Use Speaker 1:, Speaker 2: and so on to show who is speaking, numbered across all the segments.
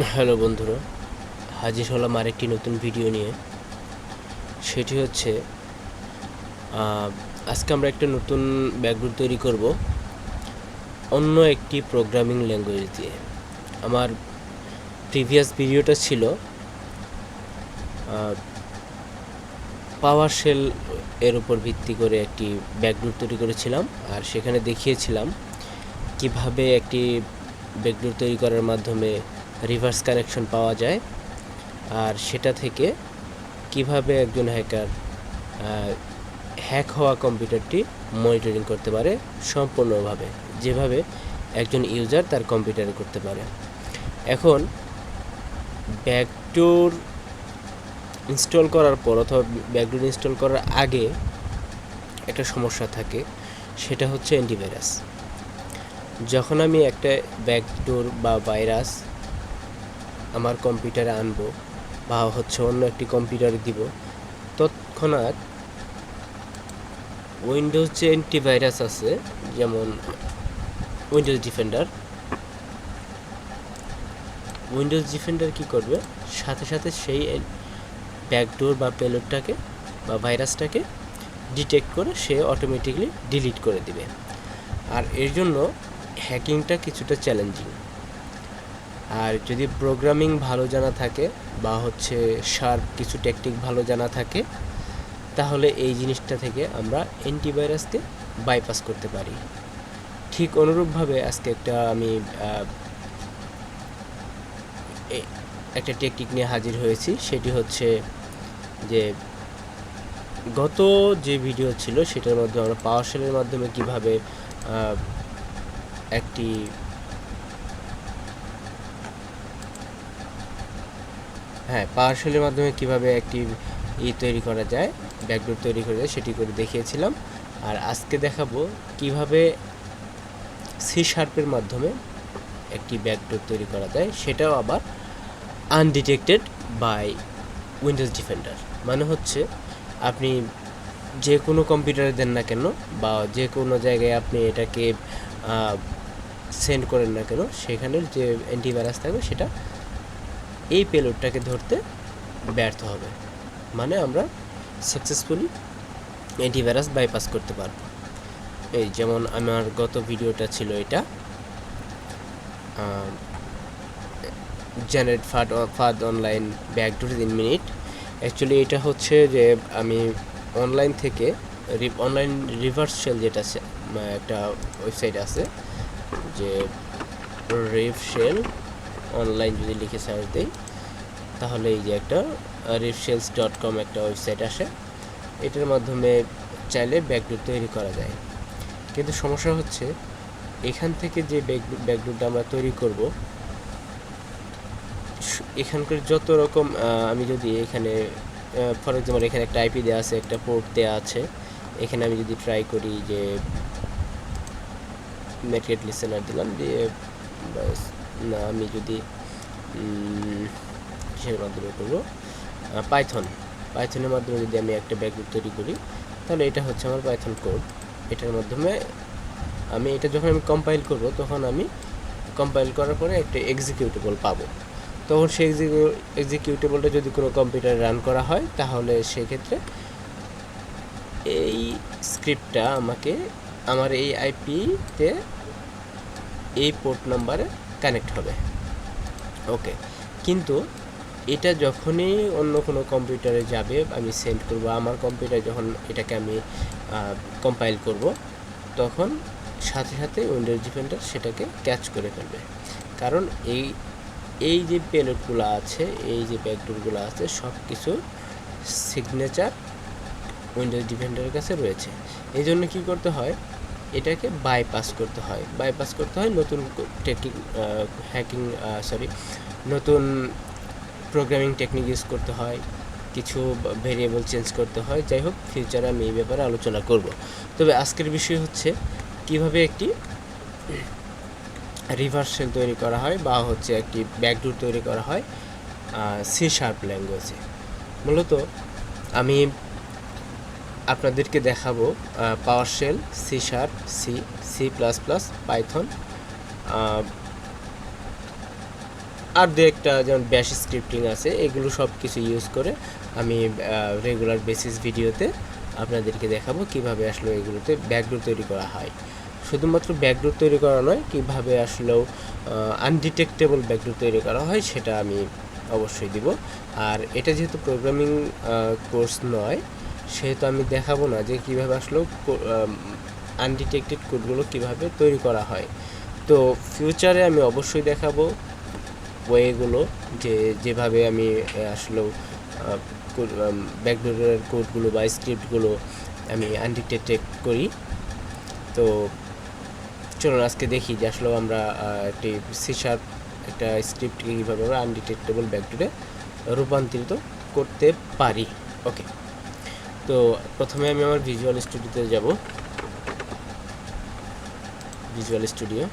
Speaker 1: Hello বন্ধুরা, হাজির হলাম আরেকটি নতুন ভিডিও নিয়ে। সেটি হচ্ছে আজকে আমরা একটা নতুন ব্যাকডোর তৈরি করব অন্য একটি প্রোগ্রামিং ল্যাঙ্গুয়েজ দিয়ে। আমার প্রিভিয়াস ভিডিওটা ছিল পাওয়ার শেল এর উপর ভিত্তি করে একটি ব্যাকডোর তৈরি করেছিলাম, আর সেখানে দেখিয়েছিলাম কিভাবে একটি ব্যাকডোর তৈরি করার মাধ্যমে রিভার্স কানেকশন পাওয়া যায়, আর সেটা থেকে কিভাবে একজন হ্যাকার হ্যাক হওয়া কম্পিউটারটি মনিটরিং করতে পারে সম্পূর্ণভাবে, যেভাবে একজন ইউজার তার কম্পিউটারে করতে পারে। এখন ব্যাকডোর ইনস্টল করার পর অথবা ব্যাকডোর ইনস্টল করার আগে একটা সমস্যা থাকে, সেটা হচ্ছে অ্যান্টিভাইরাস। যখন আমি একটা ব্যাকডোর বা ভাইরাস আমার কম্পিউটারে আনবো বা হচ্ছে অন্য একটি কম্পিউটারে দিব, তৎক্ষণাৎ উইন্ডোজ যে অ্যান্টিভাইরাস আছে, যেমন উইন্ডোজ ডিফেন্ডার কী করবে, সাথে সাথে সেই ব্যাকডোর বা পেলোডটাকে বা ভাইরাসটাকে ডিটেক্ট করে সে অটোমেটিকলি ডিলিট করে দিবে। আর এর জন্য হ্যাকিংটা কিছুটা চ্যালেঞ্জিং। আর যদি প্রোগ্রামিং ভালো জানা থাকে বা হচ্ছে শার্প কিছু টেকনিক ভালো জানা থাকে, তাহলে এই জিনিসটা থেকে আমরা অ্যান্টিভাইরাসকে বাইপাস করতে পারি। ঠিক অনুরূপভাবে আজকে আমি একটা টেকনিক নিয়ে হাজির হয়েছি। সেটি হচ্ছে যে গত যে ভিডিও ছিল সেটার মধ্যে আমরা পাওয়ার শেলের মাধ্যমে কীভাবে একটি পাওয়ার শেলের মাধ্যমে কীভাবে একটি তৈরি করা যায়, ব্যাকডোর তৈরি করা যায়, সেটি করে দেখিয়েছিলাম। আর আজকে দেখাবো কিভাবে সি শার্পের মাধ্যমে একটি ব্যাকডোর তৈরি করা যায়, সেটাও আবার আনডিটেক্টেড বাই উইন্ডোজ ডিফেন্ডার। মানে হচ্ছে আপনি যে কোনো কম্পিউটারে দেন না কেন বা যে কোনো জায়গায় আপনি এটাকে সেন্ড করেন না কেন, সেখানের যে অ্যান্টিভাইরাস থাকবে সেটা এই পেলোডটাকে ধরতে ব্যর্থ হবে। মানে আমরা সাকসেসফুলি অ্যান্টিভাইরাস বাইপাস করতে পারবো। এই যেমন আমার গত ভিডিওটা ছিল এটা, জেনারেট ফাদ online backdoor in minute. Actually এটা হচ্ছে যে আমি অনলাইন থেকে অনলাইন রিভার্স শেল, যেটা একটা ওয়েবসাইট আছে যে রিভ শেল অনলাইন, যদি লিখে সার্চ দিই তাহলে এই যে একটা rivshells.com একটা ওয়েবসাইট আসে। এটার মাধ্যমে চাইলে ব্যাকডোর তৈরি করা যায়। কিন্তু সমস্যা হচ্ছে এখান থেকে যে ব্যাকডোরটা আমরা তৈরি করব, এখানকার যত রকম আমি যদি এখানে ফর এক্সাম্পল এখানে একটা আইপি দেওয়া আছে, একটা পোর্ট দেওয়া আছে, এখানে আমি যদি ট্রাই করি যে নেটগেট লিসেনার দিলাম দিয়ে, না আমি যদি কিসের মাধ্যমে করবো, পাইথনের মাধ্যমে যদি আমি একটা ব্যাকডোর তৈরি করি, তাহলে এটা হচ্ছে আমার পাইথন কোড। এটার মাধ্যমে আমি এটা যখন আমি কম্পাইল করব, তখন আমি কম্পাইল করার পরে একটা এক্সিকিউটেবল পাবো। তখন সেই এক্সিকিউটেবলটা যদি কোনো কম্পিউটারে রান করা হয়, তাহলে সেক্ষেত্রে এই স্ক্রিপ্টটা আমাকে আমার এই আইপিতে এই পোর্ট নাম্বারে কানেক্ট হবে। ওকে, কিন্তু এটা যখনই অন্য কোনো কম্পিউটারে যাবে, আমি সেন্ড করব, আমার কম্পিউটারে যখন এটাকে আমি কম্পাইল করব, তখন সাথে সাথে উইন্ডোজ ডিফেন্ডার সেটাকে ক্যাচ করে ফেলবে। কারণ এই যে পেলোডগুলো আছে, এই যে ব্যাকডোরগুলো আছে, সব কিছু সিগনেচার উইন্ডোজ ডিফেন্ডারের কাছে রয়েছে। এই জন্য কী করতে হয়, এটাকে বাইপাস করতে হয় নতুন টেকনিক, নতুন প্রোগ্রামিং টেকনিক ইউজ করতে হয়, কিছু ভেরিয়েবল চেঞ্জ করতে হয়। যাই হোক, ফিউচারে আমি এই ব্যাপারে আলোচনা করব। তবে আজকের বিষয় হচ্ছে কিভাবে একটি রিভার্স শেল তৈরি করা হয় বা হচ্ছে একটি ব্যাকডোর তৈরি করা হয় সি শার্প ল্যাঙ্গুয়েজে। মূলত আমি আপনাদেরকে দেখাবো power shell, C sharp, C plus plus, Python আর দু একটা যেমন ব্যাশ স্ক্রিপ্টিং আছে, এগুলো সব কিছু ইউজ করে আমি রেগুলার বেসিস ভিডিওতে আপনাদেরকে দেখাবো কিভাবে আসলে এগুলোতে ব্যাকডোর তৈরি করা হয়। শুধুমাত্র ব্যাকডোর তৈরি করা নয়, কিভাবে আসলেও আনডিটেক্টেবল ব্যাকডোর তৈরি করা হয় সেটা আমি অবশ্যই দিব। আর এটা যেহেতু প্রোগ্রামিং কোর্স নয়, সেহেতু আমি দেখাবো না যে কীভাবে আসলেও আনডিটেক্টেড কোডগুলো কীভাবে তৈরি করা হয়। তো ফিউচারে আমি অবশ্যই দেখাবো ওয়েগুলো, যেভাবে আমি আসলেও ব্যাকডোরের কোডগুলো বা স্ক্রিপ্টগুলো আমি আনডিটেক্টেড করি। তো চলুন আজকে দেখি যে আসলে আমরা একটি সি শার্প একটা স্ক্রিপ্টকে কীভাবে আমরা আনডিটেক্টেবল ব্যাকডোরে রূপান্তরিত করতে পারি। ওকে, তো প্রথমে আমি আমার ভিজুয়াল স্টুডিওতে যাব। ভিজুয়াল স্টুডিও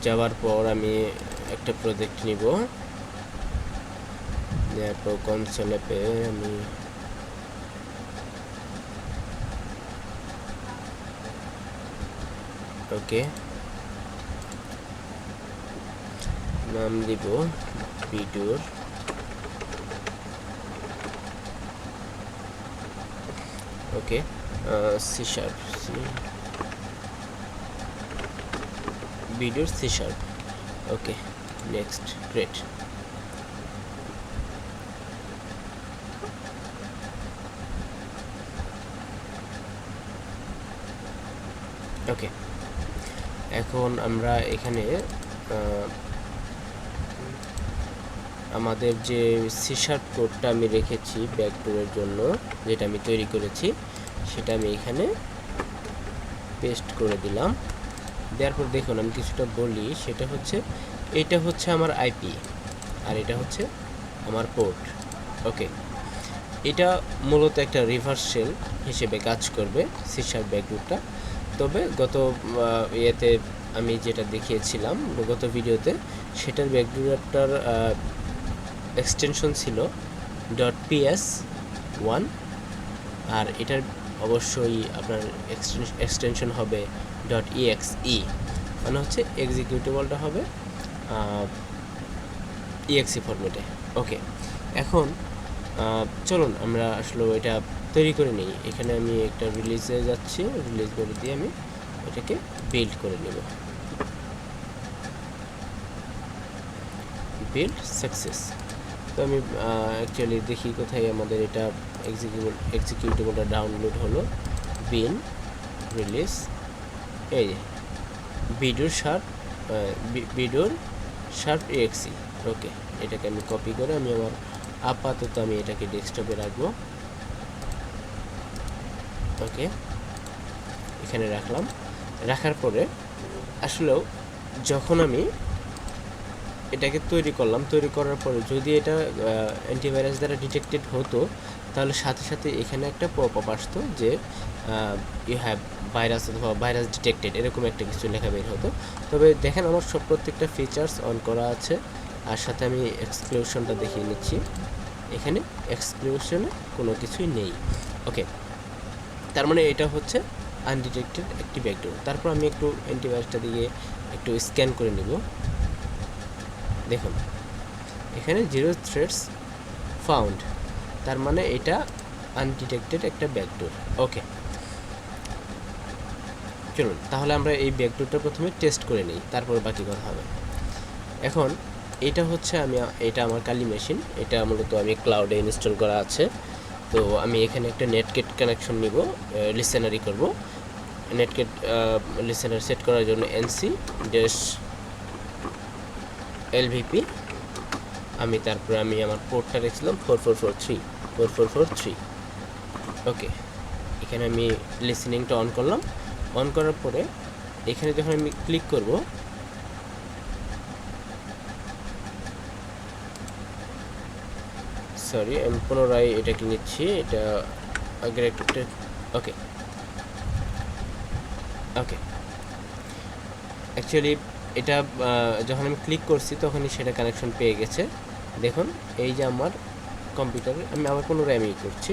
Speaker 1: যাওয়ার পর আমি একটা প্রজেক্ট নিব, তারপর কনসোলে পেয়ে আমি ওকে নাম দিব ভিডিওর। ওকে, সি শার্প ভিডিওর সি শার্প। ওকে, নেক্সট, গ্রেট। ওকে, এখন আমরা এখানে আমাদের যে সি শার্প কোডটা আমি রেখেছি ব্যাকডোরের জন্য, যেটা আমি তৈরি করেছি, সেটা আমি এখানে পেস্ট করে দিলাম। দেওয়ার পর দেখুন আমি কিছুটা বলি, সেটা হচ্ছে এটা হচ্ছে আমার আইপি আর এটা হচ্ছে আমার পোর্ট। ওকে, এটা মূলত একটা রিভার্স শেল হিসেবে কাজ করবে সি শার্প ব্যাকডোরটা। তবে গত ইয়েতে আমি যেটা দেখিয়েছিলাম গত ভিডিওতে, সেটার ব্যাকডোরটার এক্সটেনশন ছিল .ps1, আর এটার অবশ্যই আপনার এক্সটেনশন হবে .exe, মানে হচ্ছে এক্সিকিউটেবলটা হবে exe ফরম্যাটে। ওকে, এখন চলুন আমরা আসলে এটা তৈরি করে নিই। এখানে আমি একটা রিলিজে যাচ্ছি, রিলিজ করে দিয়ে আমি এটাকে বিল্ড করে নেব। Build success. তো আমি অ্যাকচুয়ালি দেখি কোথায় আমাদের এটা এক্সিকিউটেবলটা ডাউনলোড হলো। বিন রিলিজ, এই ভিডিওর শার্প exe। ওকে, এটাকে আমি কপি করে আমি আমার আপাতত আমি এটাকে ডেস্কটপে রাখবো। ওকে, এখানে রাখলাম। রাখার পরে আসলেও যখন আমি এটাকে তৈরি করলাম, তৈরি করার পরে যদি এটা অ্যান্টিভাইরাস দ্বারা ডিটেক্টেড হতো, তাহলে সাথে সাথে এখানে একটা পপআপ আসতো যে ইউ হ্যাভ ভাইরাস অথবা ভাইরাস ডিটেক্টেড, এরকম একটা কিছু লেখা বের হতো। তবে দেখেন আমার সব প্রত্যেকটা ফিচার্স অন করা আছে। আর সাথে আমি এক্সক্লুশনটা দেখিয়ে নিচ্ছি, এখানে এক্সক্লুশনে কোনো কিছুই নেই। ওকে, তার মানে এটা হচ্ছে আনডিটেক্টেড একটি ব্যাকডোর। তারপর আমি একটু অ্যান্টিভাইরাসটা দিয়ে একটু স্ক্যান করে নিব। দেখুন এখানে 0 থ্রেডস ফাউন্ড, তার মানে এটা আনডিটেক্টেড একটা ব্যাকডোর। ওকে, চলুন তাহলে আমরা এই ব্যাকডোরটা প্রথমে টেস্ট করে নিই, তারপর বাকি কথা হবে। এখন এটা হচ্ছে এটা আমার কালি মেশিন, এটা মূলত আমি ক্লাউডে ইনস্টল করা আছে। তো আমি এখানে একটা নেটগেট কানেকশন নিব, লিসেনারি করব। নেটগেট লিসেনার সেট করার জন্য nc-lvp তারপরে আমি আমার পোর্টটা রেখেছিলাম 4443। ওকে, এখানে আমি লিসেনিংটা অন করলাম। অন করার পরে এখানে যখন আমি ক্লিক করব, সরি আমি পুনরায় এটাকে নিচ্ছি, এটা আগের একটা। ওকে ওকে, অ্যাকচুয়ালি এটা যখন আমি ক্লিক করছি তখনই সেটা কানেকশন পেয়ে গেছে। দেখুন এই যে আমার কম্পিউটারে আমি আবার পুনরায় আমি করছি,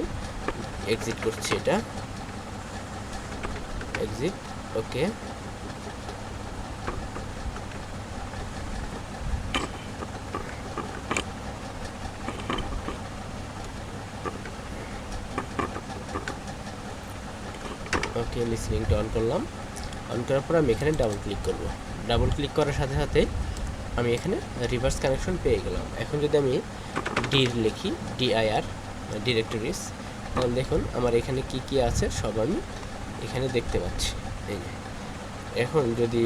Speaker 1: এক্সিট করছি, এটা এক্সিট। ওকে, ওকে, লিসেনিংটা অন করলাম। অন করার পর আমি এখানে ডাবল ক্লিক করব। ডাবল ক্লিক করার সাথে সাথে আমি এখানে রিভার্স কানেকশন পেয়ে গেলাম। এখন যদি আমি ডির লিখি, DIR ডিরেক্টরিজ, তাহলে দেখুন আমার এখানে কি কি আছে সব আমি এখানে দেখতে পাচ্ছি। এই যে এখন যদি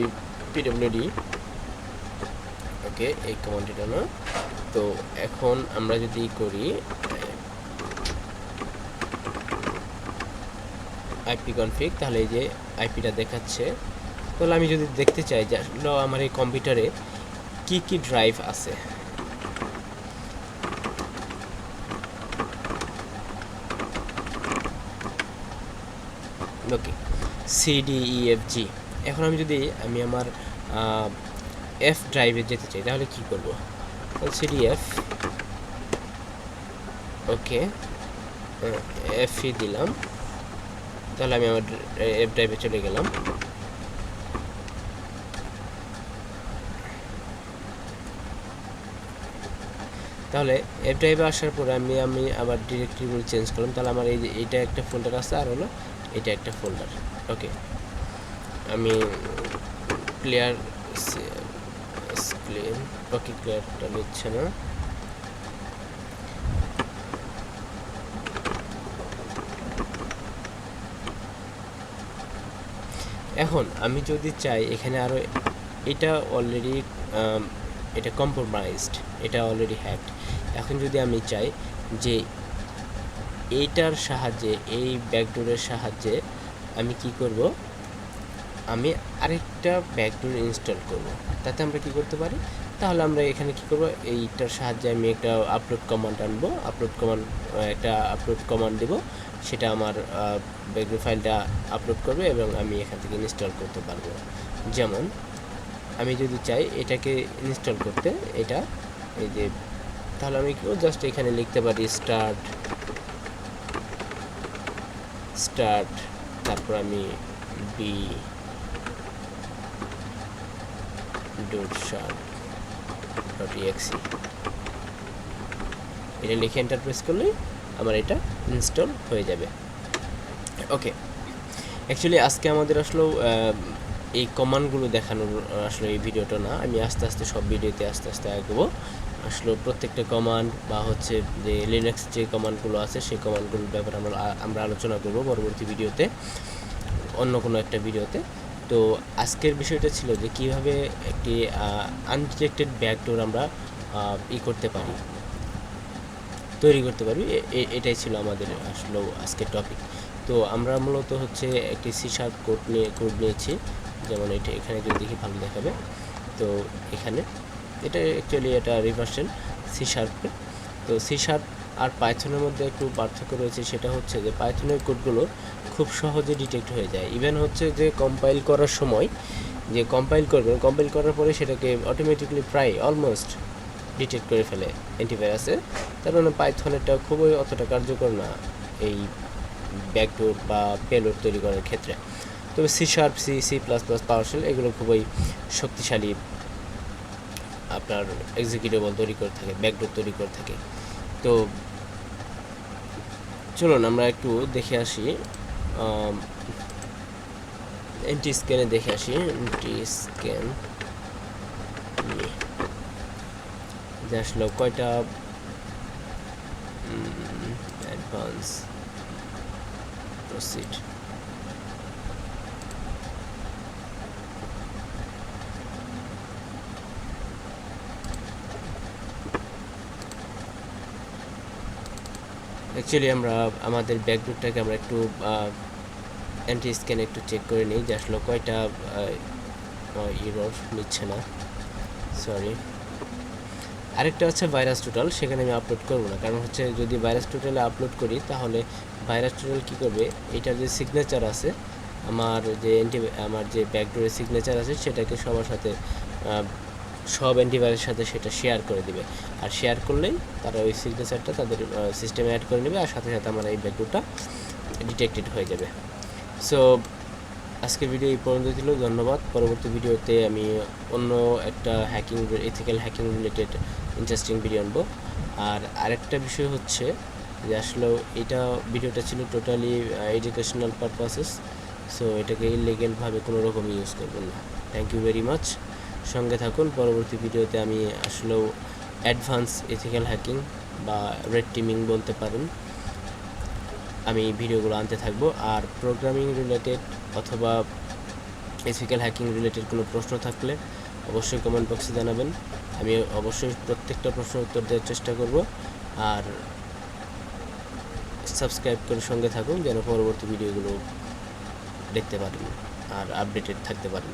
Speaker 1: PWD, ওকে এই কমান্ডটা না, তো এখন আমরা যদি করি IP config, তাহলে এই যে আইপিটা দেখাচ্ছে। তাহলে আমি যদি দেখতে চাই যে আসলে আমার এই কম্পিউটারে কি কি ড্রাইভ আছে, ওকে CDEFG। এখন আমি যদি আমার F ড্রাইভে যেতে চাই তাহলে কি করব? CDF, ওকে F দিলাম, তাহলে আমি আমার F ড্রাইভে চলে গেলাম। তাহলে F ড্রাইভে আসার পরে আমি আবার ডিরেক্টরিগুলো চেঞ্জ করলাম। তাহলে আমার এই যে এইটা একটা ফোল্ডার আছে, আর হলো এটা একটা ফোল্ডার। ওকে, আমি ক্লিয়ার, ওকে ক্লিয়ারটা নিচ্ছে না। এখন আমি যদি চাই এখানে আরও, এটা অলরেডি এটা কম্প্রোমাইজড, এটা অলরেডি হ্যাকড। এখন যদি আমি চাই যে এইটার সাহায্যে, এই ব্যাকডোরের সাহায্যে আমি কি করব, আমি আরেকটা ব্যাকডোর ইনস্টল করব। তাতে আমরা কি করতে পারি, তাহলে আমরা এখানে কি করব, এইটার সাহায্যে আমি একটা আপলোড কমান্ড আনবো, একটা আপলোড কমান্ড দেব, সেটা আমার ব্যাকডোর ফাইলটা আপলোড করবে এবং আমি এখান থেকে ইনস্টল করতে পারবো। যেমন আমি যদি চাই এটাকে ইনস্টল করতে, এটা এই যে, তাহলে আমি কি জাস্ট এখানে লিখতে পারি স্টার্ট, তারপর আমি b.sharp.exe এটা লিখে এন্টার প্রেস করলেই আমার এটা ইনস্টল হয়ে যাবে। ওকে, অ্যাকচুয়ালি আজকে আমাদের আসলে এই কমান্ডগুলো দেখানোর আসলে এই ভিডিওটা না, আমি আস্তে আস্তে সব ভিডিওতে আস্তে আস্তে আগাবো। আসলে প্রত্যেকটা কমান্ড বা হচ্ছে যে লিনাক্স যে কমান্ডগুলো আছে সেই কমান্ডগুলোর ব্যাপারে আমরা আলোচনা করব পরবর্তী ভিডিওতে, অন্য কোনো একটা ভিডিওতে। তো আজকের বিষয়টা ছিল যে কিভাবে একটি আনডিটেক্টেড ব্যাকডোর আমরা তৈরি করতে পারি। এটাই ছিল আমাদের আসলে আজকের টপিক। তো আমরা মূলত হচ্ছে একটি C# কোড নিয়েছি, যেমন এখানে যদি দেখি ভালো দেখাবে। তো এখানে এটা অ্যাকচুয়ালি এটা রিভার্সন C#। তো C# আর পাইথনের মধ্যে একটু পার্থক্য রয়েছে, সেটা হচ্ছে যে পাইথনের কোডগুলো খুব সহজে ডিটেক্ট হয়ে যায়। ইভেন হচ্ছে যে কম্পাইল করার সময় যে কম্পাইল করার পরে সেটাকে অটোমেটিকলি প্রায় অলমোস্ট ডিটেক্ট করে ফেলে অ্যান্টিভাইরাসে। তার মানে পাইথনেরটা খুবই অতটা কার্যকর না এই ব্যাকডোর বা পেলোড তৈরি করার ক্ষেত্রে। তবে C#, C++, পাওয়ারশেল এগুলো খুবই শক্তিশালী আপনার এক্সিকিউটেবল তৈরি করে থাকে, ব্যাকডোর তৈরি করে থাকে। তো চলুন আমরা একটু দেখে আসি, এন্টি স্ক্যানে দেখে আসি। এন্টি স্ক্যান যে আসলে কয়টা অ্যাডভান্স প্রসিড, অ্যাকচুয়ালি আমরা আমাদের ব্যাকডোরটাকে আমরা একটু অ্যান্টি স্ক্যান একটু চেক করে নিই যে আসলে কয়টা এরর নিচ্ছে না, সরি। আরেকটা হচ্ছে ভাইরাস টোটাল, সেখানে আমি আপলোড করবো না, কারণ হচ্ছে যদি ভাইরাস টোটালে আপলোড করি তাহলে ভাইরাস টোটাল কী করবে, এটার যে সিগনেচার আছে, আমার যে ব্যাকডোরের সিগনেচার আছে সেটাকে সবার সাথে, সব অ্যান্টিভাইরাসের সাথে সেটা শেয়ার করে দিবে। আর শেয়ার করলেই তারা ওই সিগনেচারটা তাদের সিস্টেমে অ্যাড করে নেবে, আর সাথে সাথে আমার এই ব্যাকডোরটা ডিটেক্টেড হয়ে যাবে। সো আজকের ভিডিও এই পর্যন্ত ছিল, ধন্যবাদ। পরবর্তী ভিডিওতে আমি অন্য একটা ethical hacking related interesting video আনবো। আর আরেকটা বিষয় হচ্ছে যে আসলে ভিডিওটা ছিল টোটালি এডুকেশনাল পারপাসেস। সো এটাকে ইলিগেলভাবে কোনো রকম ইউজ করবেন না। থ্যাংক ইউ ভেরি মাচ, সঙ্গে থাকুন। পরবর্তী ভিডিওতে আমি আসলেও অ্যাডভান্স এথিক্যাল হ্যাকিং বা রেড টিমিং বলতে পারেন, আমি ভিডিওগুলো আনতে থাকবো। আর প্রোগ্রামিং রিলেটেড অথবা এথিক্যাল হ্যাকিং রিলেটেড কোনো প্রশ্ন থাকলে অবশ্যই কমেন্ট বক্সে জানাবেন, আমি অবশ্যই প্রত্যেকটা প্রশ্নের উত্তর দেওয়ার চেষ্টা করব। আর সাবস্ক্রাইব করে সঙ্গে থাকুন যেন পরবর্তী ভিডিওগুলো দেখতে পারেন আর আপডেটেড থাকতে পারেন।